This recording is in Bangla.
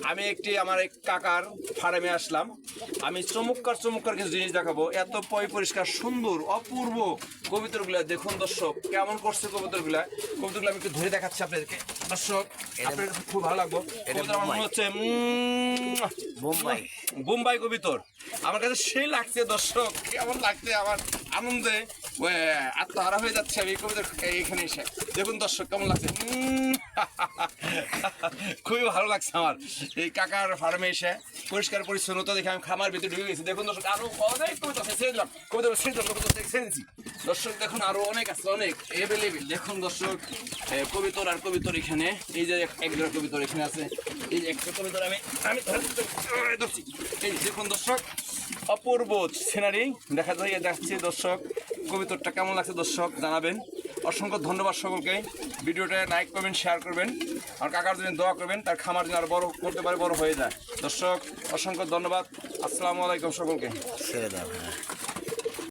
আমি আমার এক কাকার ফার্মে আসলাম। আমি চমৎকার কিছু জিনিস দেখাবো। এত পরিষ্কার সুন্দর অপূর্ব কবুতরগুলা দেখুন দর্শক, কেমন করছে কবুতরগুলো আমি একটু ধরে দেখাচ্ছি আপনাদেরকে দর্শক, আপনাদের খুব ভালো লাগবে। কবুতর আমার মনে হচ্ছে বোম্বাই কবুতর, আমার কাছে সেই লাগছে দর্শক। কেমন লাগছে আমার আনন্দে আত্মহারা হয়ে যাচ্ছে আমি কবুতর এখানে এসে। দেখুন দর্শক কেমন লাগছে, খুবই ভালো লাগছে আমার এই কাকার ফার্মে এসে। পরিষ্কার পরিচ্ছন্নতা দেখে আমি খামার ভিতরে ঢুকে গেছি। দেখুন দর্শক আরো অনেক কবুতর আছে, ছেড়ে দিলাম কবুতর ছেড়ে দিচ্ছি দর্শক। দেখুন আরো অনেক আছে, অনেক এভেলেবেল। দেখুন দর্শক কবুতর আর কবুতর এখানে, এই যে এক জোড়া কবুতর এখানে আছে, এই যে একটা কবুতর আমি ধরছি। এই দেখুন দর্শক অপূর্ব সিনারি দেখা যায় যাচ্ছে দর্শক। কবুতরটা কেমন লাগছে দর্শক জানাবেন। অসংখ্য ধন্যবাদ সকলকে। ভিডিওটা লাইক করবেন, শেয়ার করবেন, আর কাকার জন্য দোয়া করবেন, তার খামার জন্য আরো বড় করতে পারে, বড় হয়ে যায় দর্শক। অসংখ্য ধন্যবাদ। আসসালামু আলাইকুম সকলকে।